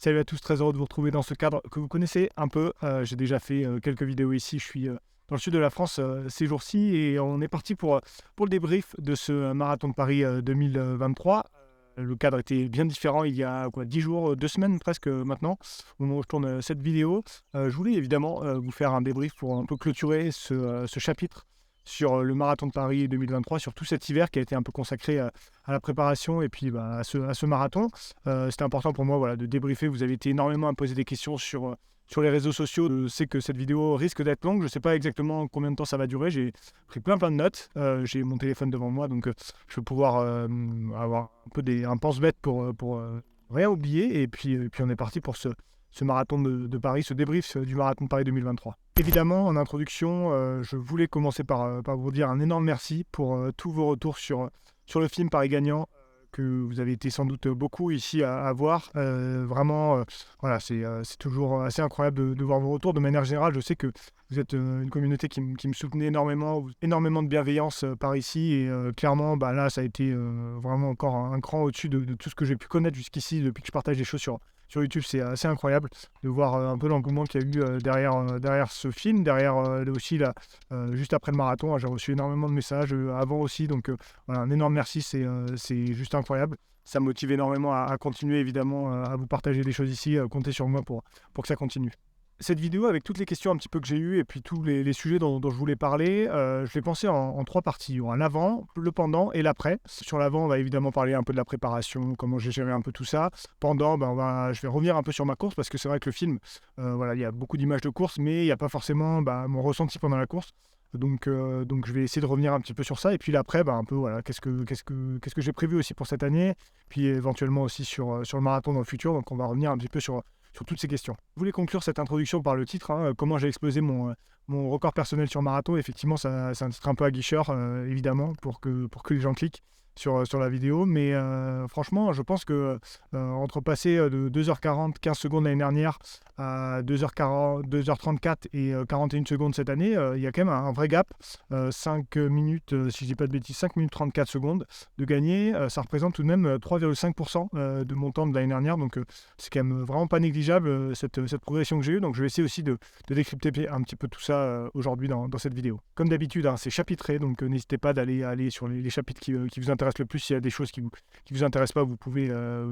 Salut à tous, très heureux de vous retrouver dans ce cadre que vous connaissez un peu. J'ai déjà fait quelques vidéos ici. Je suis dans le sud de la France ces jours-ci et on est parti pour le débrief de ce marathon de Paris 2023. Le cadre était bien différent il y a 10 jours, 2 semaines presque maintenant, au moment où je tourne cette vidéo. Je voulais évidemment vous faire un débrief pour un peu clôturer ce chapitre sur le marathon de Paris 2023, sur tout cet hiver qui a été un peu consacré à la préparation et puis à ce marathon. C'était important pour moi voilà, de débriefer. Vous avez été énormément à me poser des questions sur les réseaux sociaux. Je sais que cette vidéo risque d'être longue. Je ne sais pas exactement combien de temps ça va durer. J'ai pris plein de notes. J'ai mon téléphone devant moi, donc je vais pouvoir avoir un pense-bête pour rien oublier. Et puis on est parti pour ce marathon de Paris, ce débrief du marathon de Paris 2023. Évidemment, en introduction, je voulais commencer par vous dire un énorme merci pour tous vos retours sur le film Paris Gagnant, que vous avez été sans doute beaucoup ici à voir. Vraiment, voilà, c'est toujours assez incroyable de voir vos retours. De manière générale, je sais que vous êtes une communauté qui me soutenait énormément, énormément de bienveillance par ici. Et clairement, là, ça a été vraiment encore un cran au-dessus de tout ce que j'ai pu connaître jusqu'ici depuis que je partage des choses sur YouTube. C'est assez incroyable de voir un peu l'engouement qu'il y a eu derrière ce film, derrière aussi juste après le marathon. J'ai reçu énormément de messages avant aussi, donc voilà, un énorme merci, c'est juste incroyable. Ça me motive énormément à continuer évidemment à vous partager des choses ici. Comptez sur moi pour que ça continue. Cette vidéo, avec toutes les questions un petit peu que j'ai eues et puis tous les sujets dont je voulais parler, je l'ai pensé en trois parties. Il y aura l'avant, le pendant et l'après. Sur l'avant, on va évidemment parler un peu de la préparation, comment j'ai géré un peu tout ça. Pendant, je vais revenir un peu sur ma course parce que c'est vrai que le film, voilà, il y a beaucoup d'images de course, mais il n'y a pas forcément mon ressenti pendant la course. Donc je vais essayer de revenir un petit peu sur ça. Et puis l'après, un peu, voilà, qu'est-ce que j'ai prévu aussi pour cette année. Puis éventuellement aussi sur le marathon dans le futur. Donc on va revenir un petit peu sur toutes ces questions. Je voulais conclure cette introduction par le titre, comment j'ai explosé mon record personnel sur marathon. Effectivement, c'est un titre un peu aguicheur, évidemment, pour que les gens cliquent sur la vidéo. Mais franchement, je pense que entre passer de 2h40, 15 secondes l'année dernière à 2h40, 2h34 et 41 secondes cette année, il y a quand même un vrai gap. 5 minutes, si je dis pas de bêtises, 5 minutes 34 secondes de gagner. Ça représente tout de même 3,5% de mon temps de l'année dernière. Donc c'est quand même vraiment pas négligeable cette progression que j'ai eue. Donc je vais essayer aussi de décrypter un petit peu tout ça aujourd'hui dans cette vidéo. Comme d'habitude, c'est chapitré, donc n'hésitez pas aller sur les chapitres qui vous intéressent le plus. S'il y a des choses qui vous intéressent pas, vous pouvez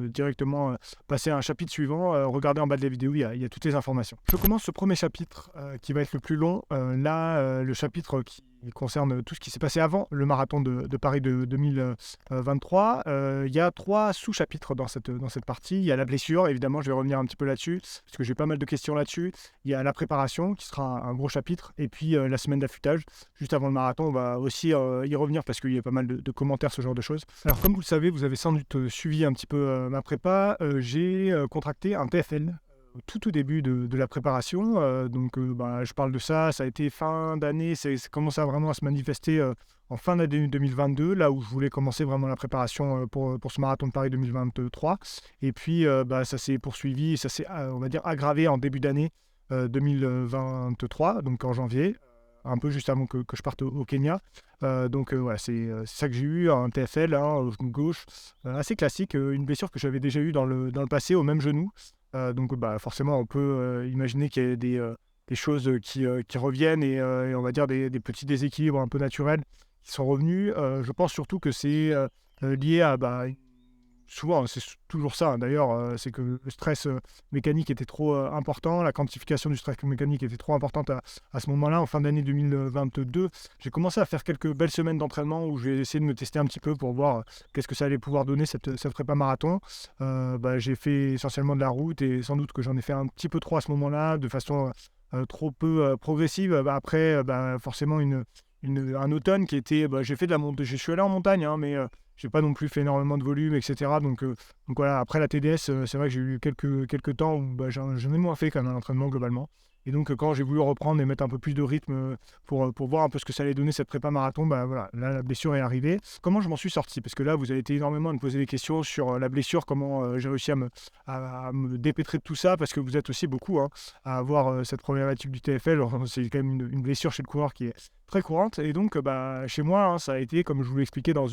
directement passer à un chapitre suivant. Regardez en bas de la vidéo, il y a toutes les informations. Je commence ce premier chapitre qui va être le plus long. Le chapitre qui concerne tout ce qui s'est passé avant le marathon de Paris de 2023. Il y a 3 sous-chapitres dans cette partie. Il y a la blessure, évidemment, je vais revenir un petit peu là-dessus, parce que j'ai pas mal de questions là-dessus. Il y a la préparation, qui sera un gros chapitre, et puis la semaine d'affûtage, juste avant le marathon. On va aussi y revenir, parce qu'il y a pas mal de commentaires, ce genre de choses. Alors, comme vous le savez, vous avez sans doute suivi un petit peu ma prépa, j'ai contracté un TFL au tout début de la préparation. Je parle de ça, ça a été fin d'année, ça commence vraiment à se manifester en fin d'année 2022, là où je voulais commencer vraiment la préparation pour ce marathon de Paris 2023. Et puis ça s'est poursuivi, ça s'est on va dire aggravé en début d'année 2023, donc en janvier, un peu juste avant que je parte au Kenya. Voilà, c'est ça que j'ai eu, un TFL, au genou gauche, assez classique, une blessure que j'avais déjà eue dans le passé au même genou. Forcément, on peut imaginer qu'il y a des choses qui reviennent et on va dire des petits déséquilibres un peu naturels qui sont revenus. Je pense surtout que c'est lié à souvent, c'est toujours ça, d'ailleurs, c'est que le stress mécanique était trop important, la quantification du stress mécanique était trop importante à ce moment-là. En fin d'année 2022, j'ai commencé à faire quelques belles semaines d'entraînement où j'ai essayé de me tester un petit peu pour voir qu'est-ce que ça allait pouvoir donner cette prépa marathon. J'ai fait essentiellement de la route et sans doute que j'en ai fait un petit peu trop à ce moment-là, de façon trop peu progressive. Après, forcément, un automne qui était... j'ai fait de la montée, je suis allé en montagne, mais... j'ai pas non plus fait énormément de volume, etc. Donc voilà, après la TDS, c'est vrai que j'ai eu quelques temps où j'en ai moins fait quand même à l'entraînement globalement. Et donc, quand j'ai voulu reprendre et mettre un peu plus de rythme pour voir un peu ce que ça allait donner cette prépa marathon, bah voilà, là, la blessure est arrivée. Comment je m'en suis sorti? Parce que là, vous avez été énormément à me poser des questions sur la blessure, comment j'ai réussi à me dépêtrer de tout ça, parce que vous êtes aussi beaucoup à avoir cette problématique du TFL. Alors, c'est quand même une blessure chez le coureur qui est très courante. Et donc, bah, chez moi, ça a été, comme je vous l'ai expliqué dans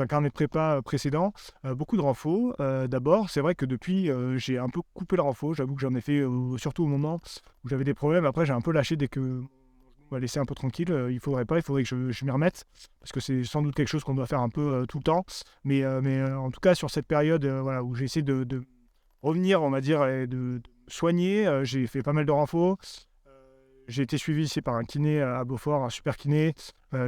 un carnet de prépa précédent, beaucoup de renfo. D'abord, c'est vrai que depuis, j'ai un peu coupé le renfo. J'avoue que j'en ai fait surtout au moment où j'avais des problèmes. Après, j'ai un peu lâché dès que mon genou m'a laissé un peu tranquille. Il faudrait pas, il faudrait que je m'y remette, parce que c'est sans doute quelque chose qu'on doit faire un peu tout le temps. Mais en tout cas, sur cette période voilà, où j'ai essayé de revenir, on va dire, et de soigner, j'ai fait pas mal de renfo. J'ai été suivi ici par un kiné à Beaufort, un super kiné,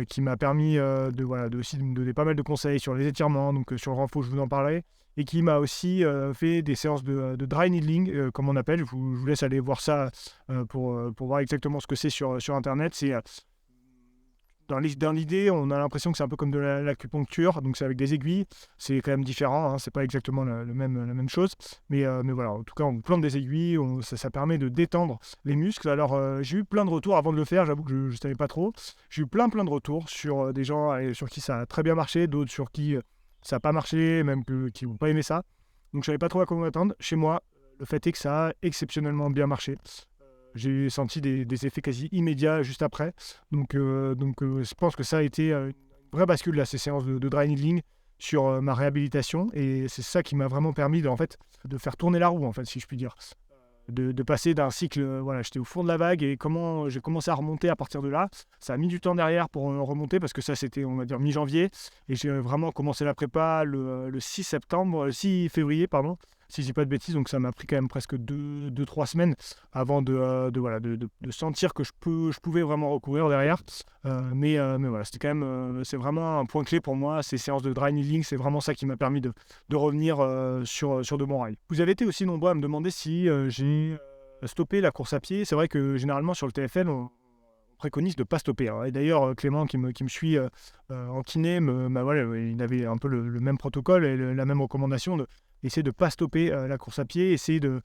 qui m'a permis de aussi de me donner pas mal de conseils sur les étirements, donc sur le renfo, je vous en parlais, et qui m'a aussi fait des séances de dry needling, comme on appelle. Je vous laisse aller voir ça pour voir exactement ce que c'est sur Internet. C'est dans l'idée, on a l'impression que c'est un peu comme de l'acupuncture, donc c'est avec des aiguilles. C'est quand même différent, c'est pas exactement la même chose. Mais voilà, en tout cas, on vous plante des aiguilles, ça permet de détendre les muscles. Alors, j'ai eu plein de retours avant de le faire, j'avoue que je ne savais pas trop. J'ai eu plein de retours sur des gens sur qui ça a très bien marché, d'autres sur qui ça n'a pas marché, même qui n'ont pas aimé ça. Donc, je ne savais pas trop à quoi m'attendre. Chez moi, le fait est que ça a exceptionnellement bien marché. J'ai senti des effets quasi immédiats juste après. Donc, je pense que ça a été une vraie bascule, là, ces séances de dry needling sur ma réhabilitation. Et c'est ça qui m'a vraiment permis en fait, de faire tourner la roue, en fait, si je puis dire. De passer d'un cycle, voilà, j'étais au fond de la vague, et comment j'ai commencé à remonter à partir de là. Ça a mis du temps derrière pour remonter, parce que ça, c'était, on va dire, mi-janvier. Et j'ai vraiment commencé la prépa le 6 février, pardon, si je dis pas de bêtises. Donc ça m'a pris quand même presque 2-3 semaines avant voilà, de sentir que je pouvais vraiment recourir derrière. Mais voilà, c'était quand même, c'est vraiment un point clé pour moi, ces séances de dry needling. C'est vraiment ça qui m'a permis de revenir sur de bons rails. Vous avez été aussi nombreux à me demander si j'ai stoppé la course à pied. C'est vrai que généralement sur le TFL, on préconise de ne pas stopper, hein. Et d'ailleurs, Clément qui me suit en kiné, voilà, il avait un peu le même protocole et la même recommandation d'essayer de ne pas stopper la course à pied, essayer de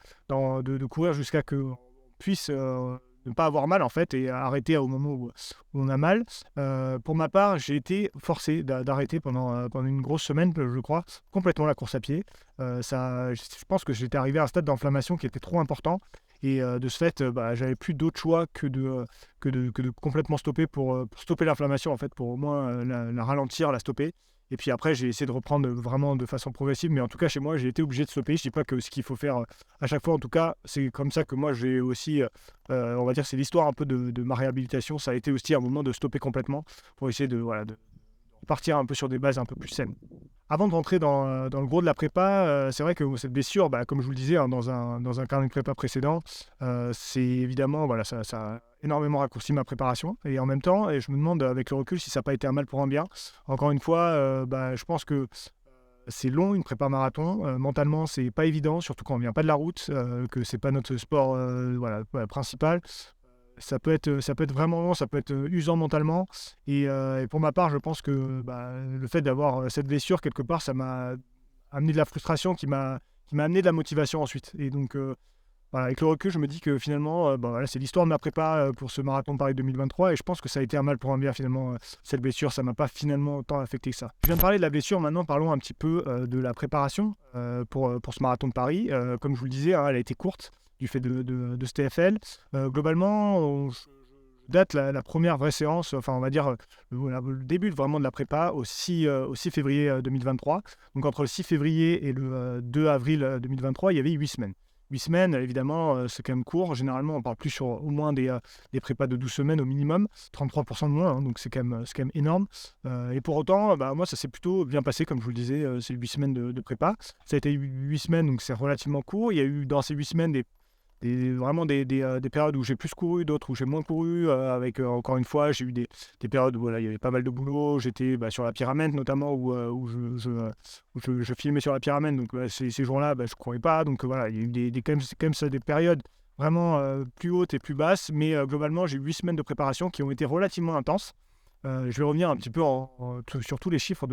courir jusqu'à qu'on puisse ne pas avoir mal, en fait, et arrêter au moment où on a mal. Pour ma part, j'ai été forcé d'arrêter pendant une grosse semaine, je crois, complètement la course à pied. Je pense que j'étais arrivé à un stade d'inflammation qui était trop important. Et de ce fait, j'avais plus d'autre choix que de complètement stopper pour stopper l'inflammation, en fait, pour au moins la ralentir, la stopper. Et puis après, j'ai essayé de reprendre vraiment de façon progressive. Mais en tout cas, chez moi, j'ai été obligé de stopper. Je ne dis pas que ce qu'il faut faire à chaque fois. En tout cas, c'est comme ça que moi, j'ai aussi, on va dire, c'est l'histoire un peu de ma réhabilitation. Ça a été aussi un moment de stopper complètement pour essayer de repartir un peu sur des bases un peu plus saines. Avant de rentrer dans le gros de la prépa, c'est vrai que cette blessure, comme je vous le disais, dans un carnet de prépa précédent, c'est évidemment, voilà, ça a énormément raccourci ma préparation. Et en même temps, et je me demande avec le recul si ça n'a pas été un mal pour un bien. Encore une fois, je pense que c'est long, une prépa marathon. Mentalement, c'est pas évident, surtout quand on vient pas de la route, que c'est pas notre sport principal. Ça peut être vraiment long, ça peut être usant mentalement. Et pour ma part, je pense que le fait d'avoir cette blessure, quelque part, ça m'a amené de la frustration qui m'a amené de la motivation ensuite. Et donc, voilà, avec le recul, je me dis que finalement, voilà, c'est l'histoire de ma prépa pour ce marathon de Paris 2023. Et je pense que ça a été un mal pour un bien, finalement, cette blessure. Ça ne m'a pas finalement tant affecté que ça. Je viens de parler de la blessure, maintenant parlons un petit peu de la préparation pour ce marathon de Paris. Comme je vous le disais, elle a été courte du fait de ce TFL. Globalement, je date la première vraie séance, enfin on va dire le début vraiment de la prépa au 6 février 2023. Donc entre le 6 février et le 2 avril 2023, il y avait 8 semaines. 8 semaines, évidemment, c'est quand même court. Généralement, on parle plus sur au moins des prépas de 12 semaines au minimum, 33% de moins, hein, donc c'est quand même énorme. Et pour autant, moi, ça s'est plutôt bien passé, comme je vous le disais, c'est 8 semaines de prépa. Ça a été 8 semaines, donc c'est relativement court. Il y a eu dans ces 8 semaines vraiment des périodes où j'ai plus couru, d'autres où j'ai moins couru, avec encore une fois, j'ai eu des périodes où voilà, il y avait pas mal de boulot. J'étais sur la Pyramide notamment, où je filmais sur la Pyramide, donc ces jours-là, je courais pas. Donc voilà, il y a eu quand même ça, des périodes vraiment plus hautes et plus basses, mais globalement, j'ai eu 8 semaines de préparation qui ont été relativement intenses. Je vais revenir un petit peu sur tous les chiffres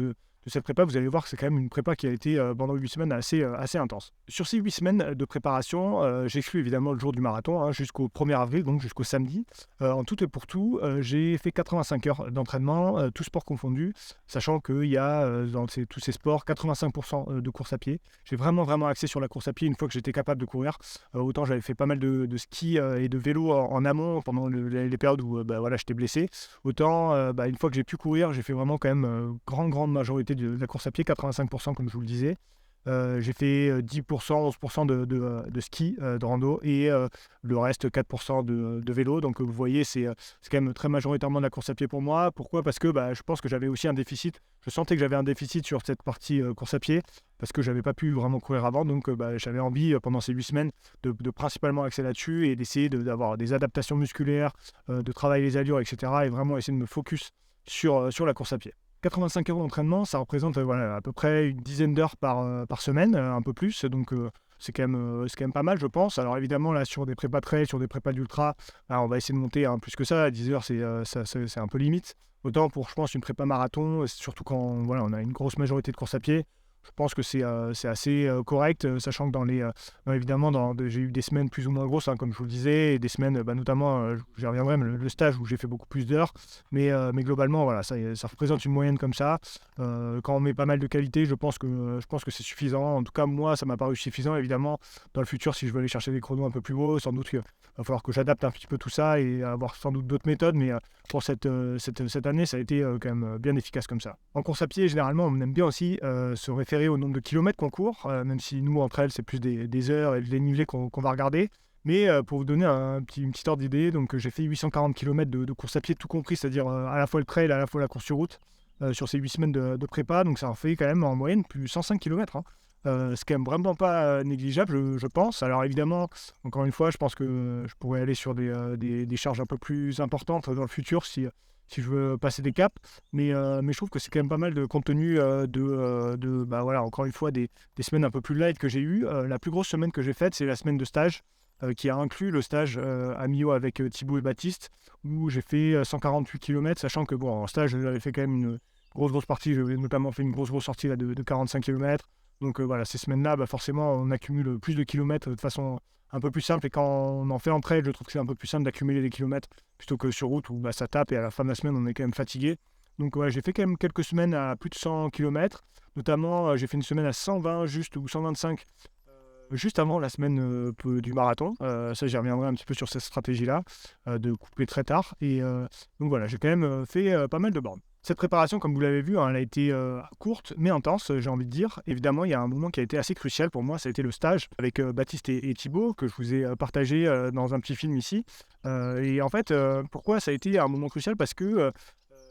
cette prépa, vous allez voir que c'est quand même une prépa qui a été pendant 8 semaines assez intense. Sur ces 8 semaines de préparation, j'exclus évidemment le jour du marathon, hein, jusqu'au 1er avril, donc jusqu'au samedi. En tout et pour tout, j'ai fait 85 heures d'entraînement, tous sports confondus, sachant qu'il y a dans tous ces sports 85% de course à pied. J'ai vraiment axé sur la course à pied une fois que j'étais capable de courir. Autant j'avais fait pas mal de ski et de vélo en amont pendant les périodes où voilà, j'étais blessé. Autant une fois que j'ai pu courir, j'ai fait vraiment quand même grande majorité de la course à pied, 85% comme je vous le disais. J'ai fait 10%, 11% de ski, de rando et le reste 4% de vélo. Donc vous voyez, c'est quand même très majoritairement de la course à pied pour moi. Pourquoi ? Parce que je pense que j'avais aussi un déficit. Je sentais que j'avais un déficit sur cette partie course à pied parce que j'avais pas pu vraiment courir avant. Donc j'avais envie pendant ces 8 semaines de principalement axer là-dessus et d'essayer d'avoir des adaptations musculaires, de travailler les allures, etc. Et vraiment essayer de me focus sur la course à pied. 85 heures d'entraînement, ça représente voilà, à peu près une dizaine d'heures par semaine, un peu plus. Donc, c'est quand même pas mal, je pense. Alors, évidemment, là, sur des prépas trail, sur des prépas d'ultra, on va essayer de monter plus que ça. 10 heures, c'est un peu limite. Autant pour, je pense, une prépa marathon, surtout quand voilà, on a une grosse majorité de course à pied. Je pense que c'est assez correct, sachant que évidemment, j'ai eu des semaines plus ou moins grosses, hein, comme je vous le disais, et des semaines, notamment, j'y reviendrai, mais le stage où j'ai fait beaucoup plus d'heures. Mais globalement, voilà, ça représente une moyenne comme ça. Quand on met pas mal de qualité, je pense que c'est suffisant. En tout cas, moi, ça m'a paru suffisant. Évidemment, dans le futur, si je veux aller chercher des chronos un peu plus hauts, sans doute qu'il va falloir que j'adapte un petit peu tout ça et avoir sans doute d'autres méthodes. Mais pour cette année, ça a été quand même bien efficace comme ça. En course à pied, généralement, on aime bien aussi se référer au nombre de kilomètres qu'on court, même si nous, entre elles, c'est plus des heures et des dénivelés qu'on va regarder. Mais pour vous donner une petite ordre d'idée, donc j'ai fait 840 km de course à pied, tout compris, c'est-à-dire à la fois le trail, à la fois la course sur route, sur ces 8 semaines de prépa. Donc ça en fait quand même en moyenne plus 105 km. C'est quand même vraiment pas négligeable, je pense. Alors évidemment, encore une fois, je pense que je pourrais aller sur des charges un peu plus importantes dans le futur si je veux passer des caps. Mais je trouve que c'est quand même pas mal de compte tenu voilà, encore une fois, des semaines un peu plus light que j'ai eues. La plus grosse semaine que j'ai faite, c'est la semaine de stage, qui a inclus le stage à Millau avec Thibaut et Baptiste, où j'ai fait 148 km, sachant que en stage, j'avais fait quand même une grosse partie. J'avais notamment fait une grosse sortie là, de 45 km. Donc voilà, ces semaines-là, forcément, on accumule plus de kilomètres de façon un peu plus simple. Et quand on en fait en trail, je trouve que c'est un peu plus simple d'accumuler des kilomètres plutôt que sur route où ça tape et à la fin de la semaine, on est quand même fatigué. Donc ouais, j'ai fait quand même quelques semaines à plus de 100 km. Notamment, j'ai fait une semaine à 120 juste ou 125 juste avant la semaine du marathon. Ça, j'y reviendrai un petit peu sur cette stratégie-là, de couper très tard. Et donc voilà, j'ai quand même fait pas mal de bornes. Cette préparation, comme vous l'avez vu, elle a été courte mais intense, j'ai envie de dire. Évidemment, il y a un moment qui a été assez crucial pour moi, ça a été le stage avec Baptiste et Thibaut, que je vous ai partagé dans un petit film ici. Et en fait, pourquoi ça a été un moment crucial ? Parce que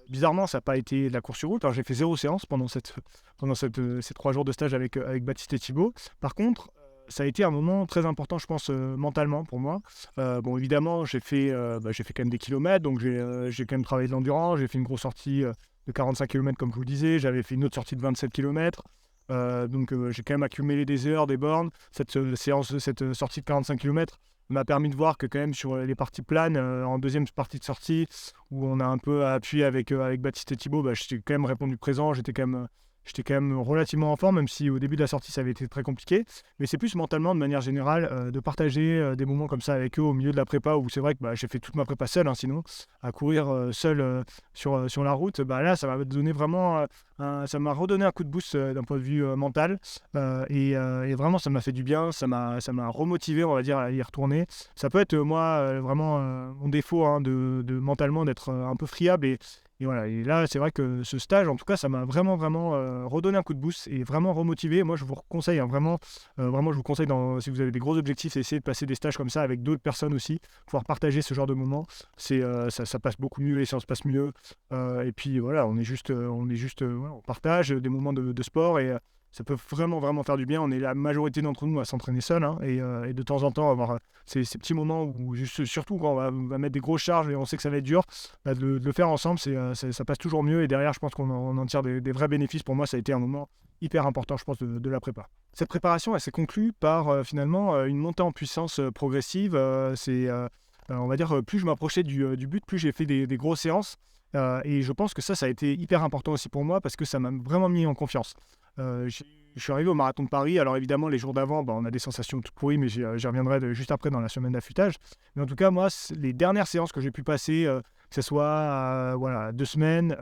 bizarrement, ça n'a pas été de la course sur route. Alors, j'ai fait 0 séance pendant ces 3 jours de stage avec Baptiste et Thibaut. Par contre, ça a été un moment très important, je pense, mentalement pour moi. Bon, évidemment, j'ai fait quand même des kilomètres, donc j'ai quand même travaillé de l'endurance. J'ai fait une grosse sortie de 45 km, comme je vous le disais. J'avais fait une autre sortie de 27 km. Donc, j'ai quand même accumulé des heures, des bornes. Cette sortie de 45 km m'a permis de voir que quand même sur les parties planes, en deuxième partie de sortie, où on a un peu appuyé avec Baptiste et Thibaut, j'étais quand même répondu présent. J'étais quand même relativement en forme, même si au début de la sortie, ça avait été très compliqué. Mais c'est plus mentalement, de manière générale, de partager des moments comme ça avec eux au milieu de la prépa, où c'est vrai que j'ai fait toute ma prépa seul, hein, sinon, à courir seul sur la route. Là, ça m'a donné vraiment, ça m'a redonné un coup de boost d'un point de vue mental. Et vraiment, ça m'a fait du bien, ça m'a remotivé, on va dire, à y retourner. Ça peut être, moi, vraiment mon défaut, hein, de mentalement d'être un peu friable. Et voilà, et là, c'est vrai que ce stage, en tout cas, ça m'a vraiment redonné un coup de boost et vraiment remotivé. Moi, je vous conseille, hein, vraiment, je vous conseille, si vous avez des gros objectifs, essayez de passer des stages comme ça avec d'autres personnes aussi, pouvoir partager ce genre de moments. Ça passe beaucoup mieux, les séances passent mieux. Et puis voilà, on partage des moments de sport et ça peut vraiment faire du bien. On est la majorité d'entre nous à s'entraîner seul, hein, et de temps en temps avoir ces petits moments où, surtout quand on va mettre des grosses charges et on sait que ça va être dur, de le faire ensemble, ça passe toujours mieux. Et derrière, je pense qu'on en tire des vrais bénéfices. Pour moi, ça a été un moment hyper important, je pense, de la prépa. Cette préparation, elle s'est conclue par finalement une montée en puissance progressive. On va dire, plus je m'approchais du but, plus j'ai fait des grosses séances. Et je pense que ça a été hyper important aussi pour moi parce que ça m'a vraiment mis en confiance. Je suis arrivé au marathon de Paris. Alors évidemment, les jours d'avant, on a des sensations toutes pourries, mais j'y reviendrai juste après dans la semaine d'affûtage. Mais en tout cas, moi, les dernières séances que j'ai pu passer, que ce soit voilà, 2 semaines,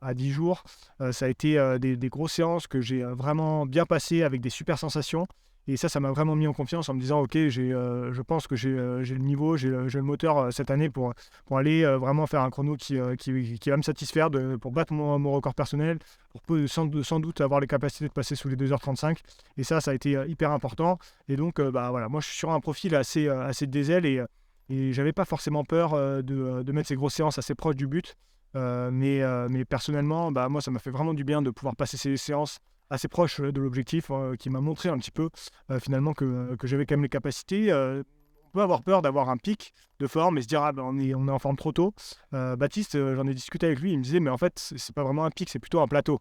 à 10 jours, ça a été des grosses séances que j'ai vraiment bien passées avec des super sensations. Et ça m'a vraiment mis en confiance en me disant, OK, je pense que j'ai le niveau, j'ai le moteur cette année pour aller vraiment faire un chrono qui va me satisfaire, pour battre mon record personnel, pour sans doute avoir les capacités de passer sous les 2h35. Et ça a été hyper important. Et donc, voilà, moi, je suis sur un profil assez diesel et j'avais pas forcément peur de mettre ces grosses séances assez proches du but. Mais personnellement, moi, ça m'a fait vraiment du bien de pouvoir passer ces séances assez proches de l'objectif, qui m'a montré un petit peu finalement que j'avais quand même les capacités. On peut avoir peur d'avoir un pic de forme et se dire «Ah on est en forme trop tôt». Baptiste, j'en ai discuté avec lui, il me disait: «Mais en fait, c'est pas vraiment un pic, c'est plutôt un plateau».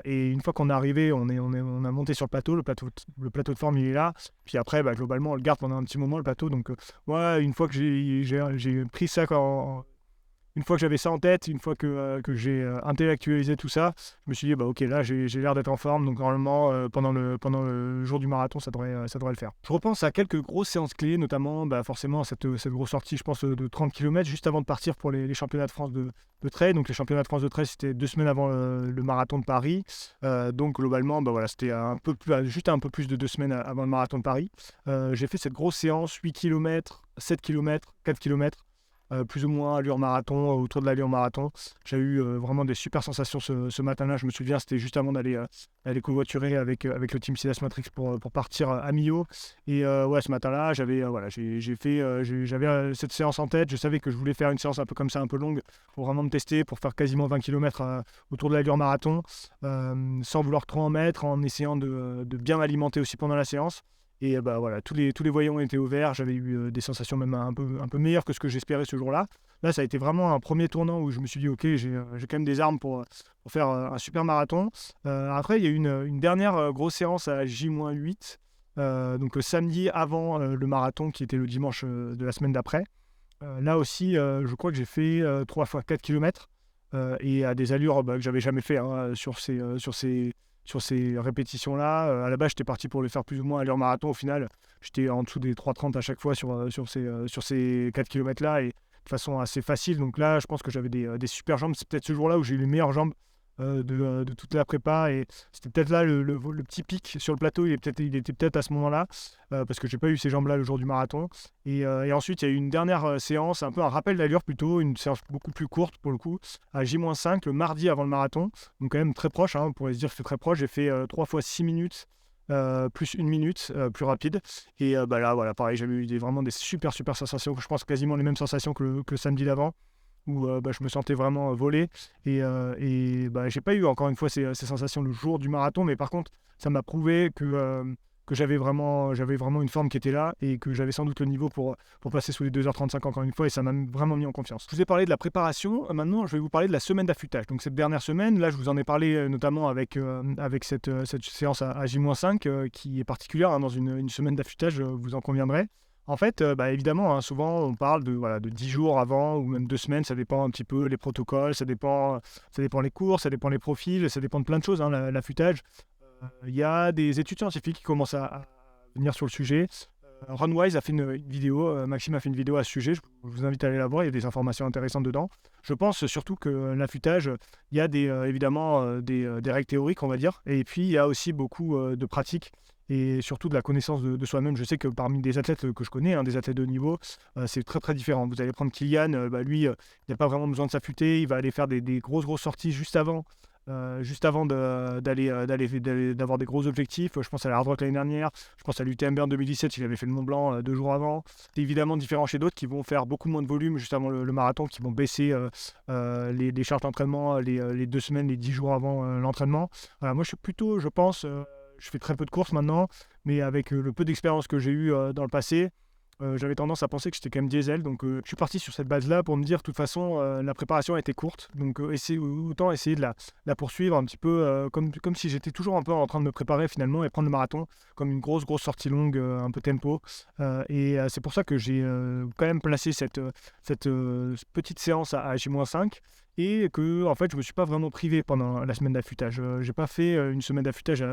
Et une fois qu'on est arrivé, on a monté sur le plateau de forme, il est là. Puis après, globalement, on le garde pendant un petit moment, le plateau. Donc moi, une fois que j'ai pris ça une fois que j'avais ça en tête, une fois que j'ai intellectualisé tout ça, je me suis dit, ok, là, j'ai l'air d'être en forme, donc normalement, pendant le jour du marathon, ça devrait le faire. Je repense à quelques grosses séances clés, notamment forcément cette grosse sortie, je pense, de 30 km, juste avant de partir pour les championnats de France de trail. Donc les championnats de France de trail, c'était 2 semaines avant le marathon de Paris. Donc globalement, voilà, c'était juste un peu plus de 2 semaines avant le marathon de Paris. J'ai fait cette grosse séance, 8 km, 7 km, 4 km. Plus ou moins allure marathon, autour de l'allure marathon. J'ai eu vraiment des super sensations ce matin-là. Je me souviens, c'était juste avant d'aller covoiturer avec le team Silas Matrix pour partir à Millau. Et ouais, ce matin-là, j'avais cette séance en tête. Je savais que je voulais faire une séance un peu comme ça, un peu longue, pour vraiment me tester, pour faire quasiment 20 km autour de l'allure marathon, sans vouloir trop en mettre, en essayant de bien m'alimenter aussi pendant la séance. Et voilà, tous les voyants étaient au vert. J'avais eu des sensations même un peu meilleures que ce que j'espérais ce jour-là. Là, ça a été vraiment un premier tournant où je me suis dit, ok, j'ai quand même des armes pour faire un super marathon. Après, il y a eu une dernière grosse séance à J-8, donc le samedi avant le marathon, qui était le dimanche de la semaine d'après. Là aussi, je crois que j'ai fait 3 fois 4 km et à des allures que j'avais jamais fait sur ces répétitions-là. À la base, j'étais parti pour le faire plus ou moins à l'heure marathon. Au final, j'étais en dessous des 3,30 à chaque fois sur ces 4 km-là et de façon assez facile. Donc là, je pense que j'avais des super jambes. C'est peut-être ce jour-là où j'ai eu les meilleures jambes de toute la prépa. Et c'était peut-être là le petit pic sur le plateau. Il était peut-être à ce moment-là parce que j'ai pas eu ces jambes-là le jour du marathon. Et ensuite, il y a eu une dernière séance, un peu un rappel d'allure plutôt, une séance beaucoup plus courte pour le coup, à J-5, le mardi avant le marathon. Donc quand même très proche, on pourrait se dire que c'est très proche. J'ai fait 3 fois 6 minutes, plus 1 minute, plus rapide. Et là, voilà, pareil, j'avais eu vraiment des super sensations, je pense quasiment les mêmes sensations que le samedi d'avant, où je me sentais vraiment volé. Et j'ai pas eu encore une fois ces sensations le jour du marathon, mais par contre, ça m'a prouvé que j'avais vraiment une forme qui était là et que j'avais sans doute le niveau pour passer sous les 2h35 encore une fois, et ça m'a vraiment mis en confiance. Je vous ai parlé de la préparation, maintenant je vais vous parler de la semaine d'affûtage. Donc cette dernière semaine, là je vous en ai parlé notamment avec cette séance à J-5 qui est particulière dans une semaine d'affûtage, vous en conviendrez. En fait, évidemment, souvent on parle de 10 jours avant ou même 2 semaines, ça dépend un petit peu les protocoles, ça dépend les cours, ça dépend les profils, ça dépend de plein de choses, l'affûtage. Il y a des études scientifiques qui commencent à venir sur le sujet. Runwise a fait une vidéo, Maxime a fait une vidéo à ce sujet, je vous invite à aller la voir, il y a des informations intéressantes dedans. Je pense surtout que l'affûtage, il y a évidemment des règles théoriques, on va dire, et puis il y a aussi beaucoup de pratiques et surtout de la connaissance de soi-même. Je sais que parmi des athlètes que je connais, des athlètes de haut niveau, c'est très très différent. Vous allez prendre Kylian, lui, il n'a pas vraiment besoin de s'affûter, il va aller faire des grosses sorties juste avant d'avoir des gros objectifs. Je pense à la Hard Rock l'année dernière, je pense à l'UTMB en 2017, il avait fait le Mont Blanc 2 jours avant. C'est évidemment différent chez d'autres qui vont faire beaucoup moins de volume juste avant le marathon, qui vont baisser les charges d'entraînement les 2 semaines, les 10 jours avant l'entraînement. Voilà, moi je suis plutôt, je pense, je fais très peu de courses maintenant, mais avec le peu d'expérience que j'ai eu dans le passé, j'avais tendance à penser que j'étais quand même diesel, donc je suis parti sur cette base-là pour me dire: «De toute façon, la préparation a été courte, donc autant essayer de la poursuivre un petit peu, comme si j'étais toujours un peu en train de me préparer finalement et prendre le marathon comme une grosse sortie longue, un peu tempo». C'est pour ça que j'ai, quand même placé cette petite séance à J-5 et que en fait, je me suis pas vraiment privé pendant la semaine d'affûtage. J'ai pas fait, une semaine d'affûtage,